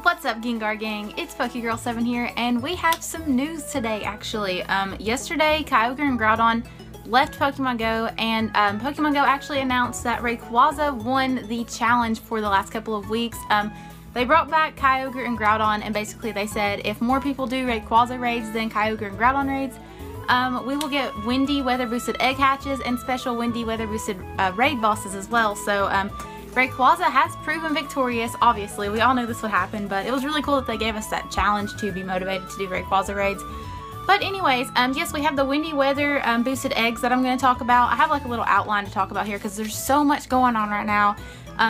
What's up, Gengar Gang? It's PokeGirl7 here, and we have some news today, actually. Yesterday, Kyogre and Groudon left Pokemon Go, and Pokemon Go actually announced that Rayquaza won the challenge for the last couple of weeks. They brought back Kyogre and Groudon, and basically they said if more people do Rayquaza raids than Kyogre and Groudon raids, we will get windy weather boosted egg hatches and special windy weather boosted raid bosses as well. So Rayquaza has proven victorious. Obviously, we all knew this would happen, but it was really cool that they gave us that challenge to be motivated to do Rayquaza raids. But anyways, yes, we have the windy weather boosted eggs that I'm going to talk about. I have like a little outline to talk about here because there's so much going on right now.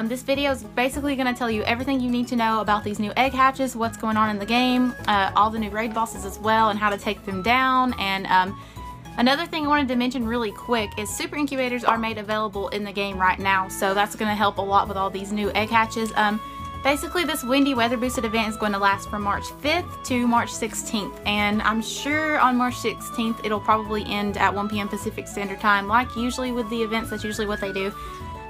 This video is basically going to tell you everything you need to know about these new egg hatches, what's going on in the game, all the new raid bosses as well, and how to take them down. And another thing I wanted to mention really quick is super incubators are made available in the game right now, so that's going to help a lot with all these new egg hatches. Basically, this windy weather boosted event is going to last from March 5th to March 16th, and I'm sure on March 16th it'll probably end at 1 p.m. Pacific Standard Time, like usually with the events. That's usually what they do.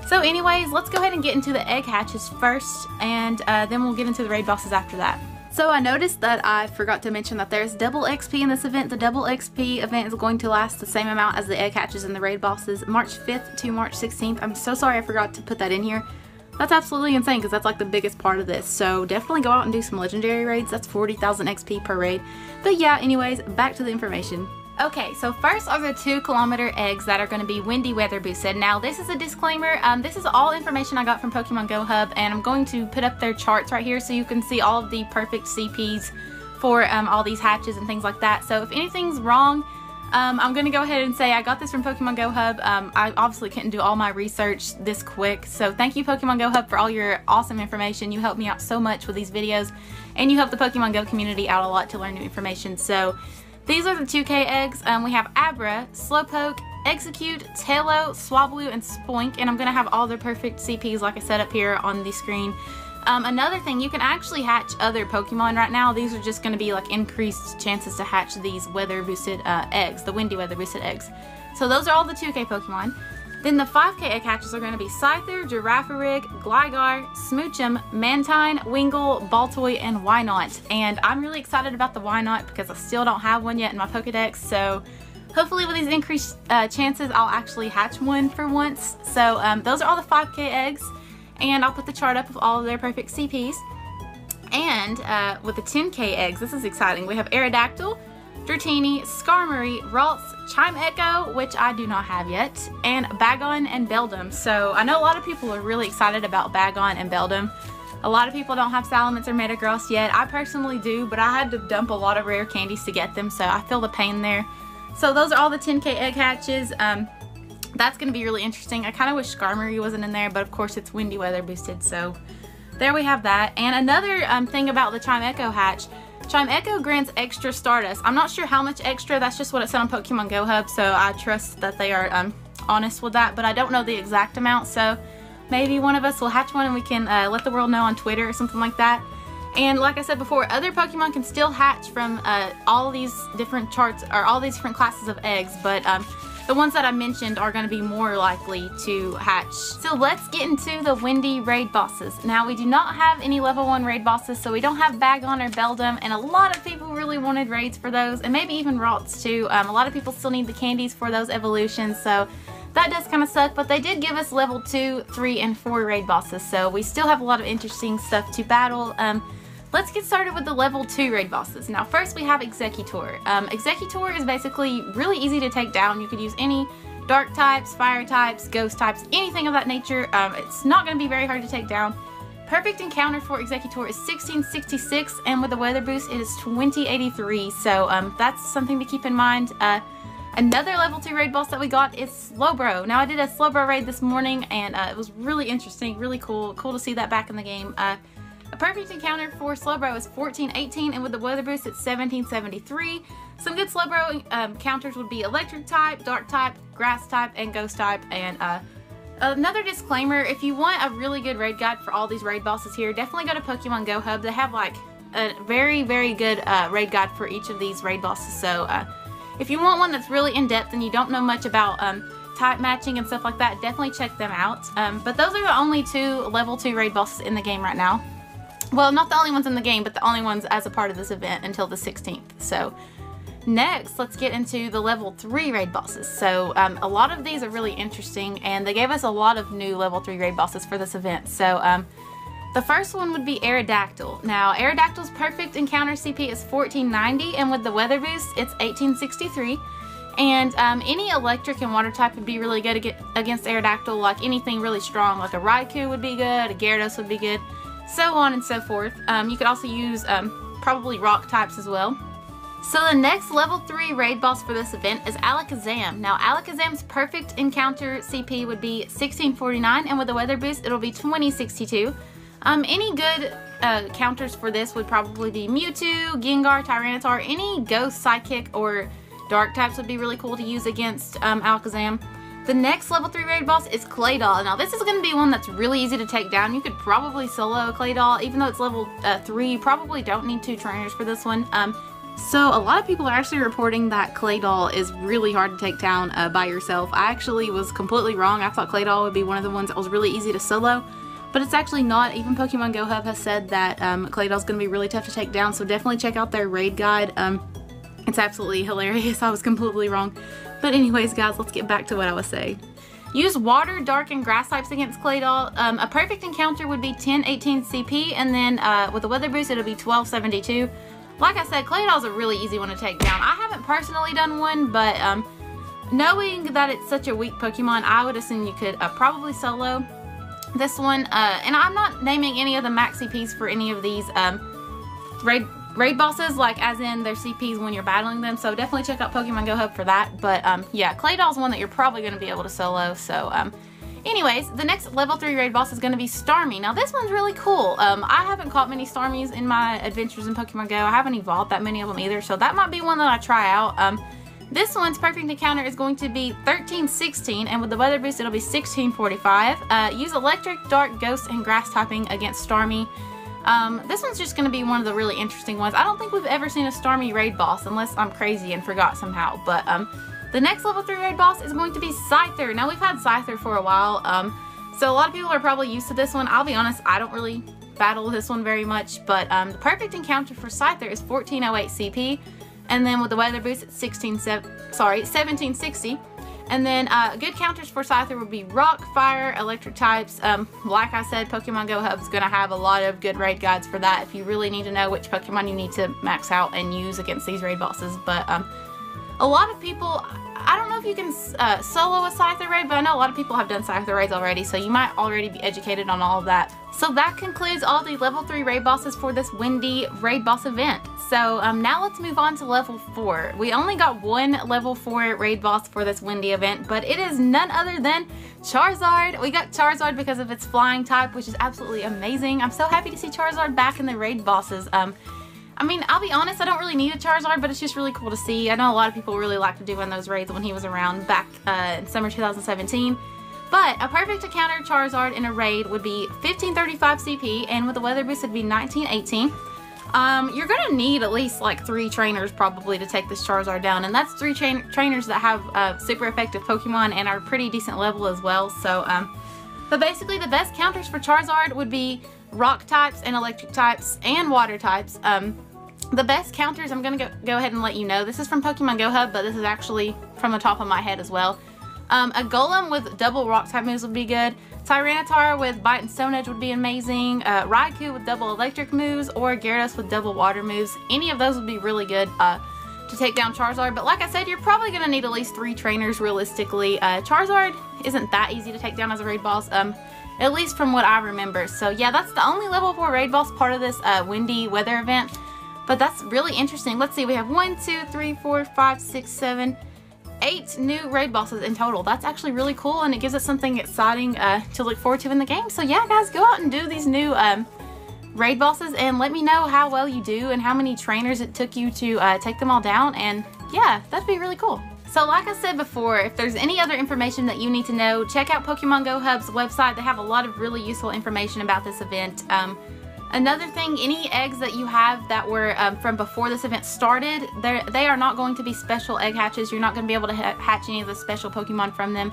So anyways, let's go ahead and get into the egg hatches first, and then we'll get into the raid bosses after that. So I noticed that I forgot to mention that there's double XP in this event. The double XP event is going to last the same amount as the egg hatches and the raid bosses, March 5th to March 16th. I'm so sorry I forgot to put that in here. That's absolutely insane because that's like the biggest part of this. So definitely go out and do some legendary raids. That's 40,000 XP per raid. But yeah, anyways, back to the information. Okay, so first are the 2-kilometer eggs that are going to be windy weather boosted. Now this is a disclaimer, this is all information I got from Pokemon Go Hub, and I'm going to put up their charts right here so you can see all of the perfect CPs for all these hatches and things like that. So if anything's wrong, I'm going to go ahead and say I got this from Pokemon Go Hub. I obviously couldn't do all my research this quick, so thank you Pokemon Go Hub for all your awesome information. You help me out so much with these videos, and you help the Pokemon Go community out a lot to learn new information. So these are the 2K eggs. We have Abra, Slowpoke, Execute, Tailo, Swablu, and Spoink, and I'm going to have all their perfect CPs like I said up here on the screen. Another thing, you can actually hatch other Pokemon right now. These are just going to be like increased chances to hatch these weather boosted eggs, the windy weather boosted eggs. So those are all the 2K Pokemon. Then the 5K egg hatches are going to be Scyther, Girafarig, Gligar, Smoochum, Mantine, Wingull, Baltoy, and Wynaut. And I'm really excited about the Wynaut because I still don't have one yet in my Pokedex. So hopefully with these increased chances, I'll actually hatch one for once. So those are all the 5K eggs. And I'll put the chart up of all of their perfect CPs. And with the 10K eggs, this is exciting. We have Aerodactyl, Dratini, Skarmory, Ralts, Chime Echo, which I do not have yet, and Bagon and Beldum. So I know a lot of people are really excited about Bagon and Beldum. A lot of people don't have Salamence or Metagross yet. I personally do, but I had to dump a lot of rare candies to get them, so I feel the pain there. So those are all the 10K egg hatches. That's going to be really interesting. I kind of wish Skarmory wasn't in there, but of course it's windy weather boosted, so there we have that. And another thing about the Chime Echo hatch, Chime Echo grants extra Stardust. I'm not sure how much extra, that's just what it said on Pokemon Go Hub, so I trust that they are honest with that, but I don't know the exact amount, so maybe one of us will hatch one and we can let the world know on Twitter or something like that. And like I said before, other Pokemon can still hatch from all these different charts, or all these different classes of eggs, but the ones that I mentioned are going to be more likely to hatch. So let's get into the windy raid bosses. Now we do not have any level 1 raid bosses, so we don't have Bagon or Beldum, and a lot of people really wanted raids for those, and maybe even Ralts too. A lot of people still need the candies for those evolutions, so that does kind of suck, but they did give us level 2, 3, and 4 raid bosses, so we still have a lot of interesting stuff to battle. Let's get started with the level 2 raid bosses. Now first we have Executor. Executor is basically really easy to take down. You could use any dark types, fire types, ghost types, anything of that nature. It's not going to be very hard to take down. Perfect encounter for Executor is 1666, and with the weather boost it is 2083, so that's something to keep in mind. Another level 2 raid boss that we got is Slowbro. Now I did a Slowbro raid this morning, and it was really interesting, really cool to see that back in the game. A perfect encounter for Slowbro is 1418, and with the weather boost it's 1773. Some good Slowbro counters would be electric type, dark type, grass type, and ghost type. And another disclaimer, if you want a really good raid guide for all these raid bosses here, definitely go to Pokemon Go Hub. They have like a very, very good raid guide for each of these raid bosses. So if you want one that's really in-depth and you don't know much about type matching and stuff like that, definitely check them out. But those are the only 2 level 2 raid bosses in the game right now. Well, not the only ones in the game, but the only ones as a part of this event until the 16th. So next, let's get into the level 3 raid bosses. So a lot of these are really interesting, and they gave us a lot of new level 3 raid bosses for this event. So the first one would be Aerodactyl. Now, Aerodactyl's perfect encounter CP is 1490, and with the weather boost, it's 1863. And any electric and water type would be really good against Aerodactyl. Like anything really strong, like a Raikou would be good, a Gyarados would be good, so on and so forth. You could also use probably rock types as well. So the next level 3 raid boss for this event is Alakazam. Now, Alakazam's perfect encounter CP would be 1649, and with the weather boost, it'll be 2062. Any good counters for this would probably be Mewtwo, Gengar, Tyranitar. Any Ghost, Psychic, or Dark types would be really cool to use against Alakazam. The next level 3 raid boss is Claydol. Now, this is going to be one that's really easy to take down. You could probably solo a Claydol. Even though it's level 3, you probably don't need 2 trainers for this one. So a lot of people are actually reporting that Claydol is really hard to take down by yourself. I actually was completely wrong. I thought Claydol would be one of the ones that was really easy to solo, but it's actually not. Even Pokemon Go Hub has said that Claydol's going to be really tough to take down, so definitely check out their raid guide. It's absolutely hilarious. I was completely wrong. But anyways, guys, let's get back to what I was saying. Use water, dark, and grass types against Claydol. A perfect encounter would be 1018 CP, and then with the weather boost, it'll be 1272. Like I said, Claydol's a really easy one to take down. I haven't personally done one, but knowing that it's such a weak Pokemon, I would assume you could probably solo this one. And I'm not naming any of the max CPs for any of these raid bosses, like as in their CPs when you're battling them, so definitely check out Pokemon Go Hub for that. But yeah, Claydol's one that you're probably going to be able to solo. So anyways, the next level 3 raid boss is going to be Starmie. Now, this one's really cool. I haven't caught many Starmies in my adventures in Pokemon Go. I haven't evolved that many of them either, so that might be one that I try out. This one's perfect encounter is going to be 1316, and with the weather boost, it'll be 1645. Use electric, dark, ghost, and grass typing against Starmie. This one's just going to be one of the really interesting ones. I don't think we've ever seen a Starmie raid boss, unless I'm crazy and forgot somehow. But the next level 3 raid boss is going to be Scyther. Now, we've had Scyther for a while, so a lot of people are probably used to this one. I'll be honest, I don't really battle this one very much, but the perfect encounter for Scyther is 1408 CP, and then with the weather boost, it's 1760. And then good counters for Scyther would be rock, fire, electric types. Like I said, Pokemon Go Hub is going to have a lot of good raid guides for that if you really need to know which Pokemon you need to max out and use against these raid bosses. But a lot of people, I don't know if you can solo a Scyther raid, but I know a lot of people have done Scyther raids already, so you might already be educated on all of that. So that concludes all the level 3 raid bosses for this windy raid boss event. So now let's move on to level 4. We only got one level 4 raid boss for this windy event, but it is none other than Charizard. We got Charizard because of its flying type, which is absolutely amazing. I'm so happy to see Charizard back in the raid bosses. I mean, I'll be honest, I don't really need a Charizard, but it's just really cool to see. I know a lot of people really like to do one of those raids when he was around back in summer 2017. But a perfect encounter Charizard in a raid would be 1535 CP, and with the weather boost, it'd be 1918. You're going to need at least like 3 trainers probably to take this Charizard down, and that's 3 trainers that have super effective Pokemon and are pretty decent level as well. So, but basically the best counters for Charizard would be rock types and electric types and water types. The best counters, I'm going to go ahead and let you know. This is from Pokemon Go Hub, but this is actually from the top of my head as well. A Golem with double rock type moves would be good. Tyranitar with bite and stone edge would be amazing. Raikou with double electric moves, or Gyarados with double water moves. Any of those would be really good to take down Charizard. But like I said, you're probably going to need at least 3 trainers realistically. Charizard isn't that easy to take down as a raid boss, at least from what I remember. So yeah, that's the only level 4 raid boss part of this windy weather event. But that's really interesting. Let's see, we have 1, 2, 3, 4, 5, 6, 7, 8 new raid bosses in total. That's actually really cool, and it gives us something exciting to look forward to in the game. So yeah, guys, go out and do these new raid bosses and let me know how well you do and how many trainers it took you to take them all down. And yeah, that'd be really cool. So like I said before, if there's any other information that you need to know, check out Pokemon Go Hub's website. They have a lot of really useful information about this event. Another thing, any eggs that you have that were from before this event started, they are not going to be special egg hatches. You're not going to be able to hatch any of the special Pokemon from them.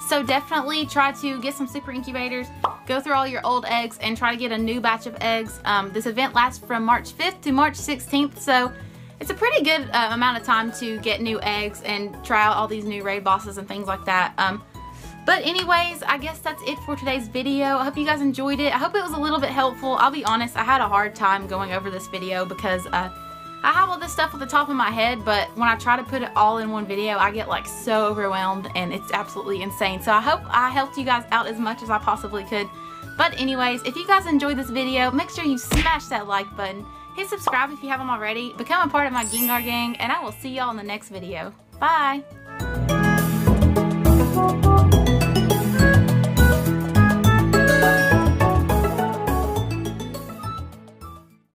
So definitely try to get some super incubators, go go through all your old eggs and try to get a new batch of eggs. This event lasts from March 5th to March 16th, so it's a pretty good amount of time to get new eggs and try out all these new raid bosses and things like that. But anyways, I guess that's it for today's video. I hope you guys enjoyed it. I hope it was a little bit helpful. I'll be honest, I had a hard time going over this video because I have all this stuff at the top of my head, but when I try to put it all in one video, I get like so overwhelmed and it's absolutely insane. So I hope I helped you guys out as much as I possibly could. But anyways, if you guys enjoyed this video, make sure you smash that like button. Hit subscribe if you haven't already. Become a part of my Gengar gang, and I will see y'all in the next video. Bye!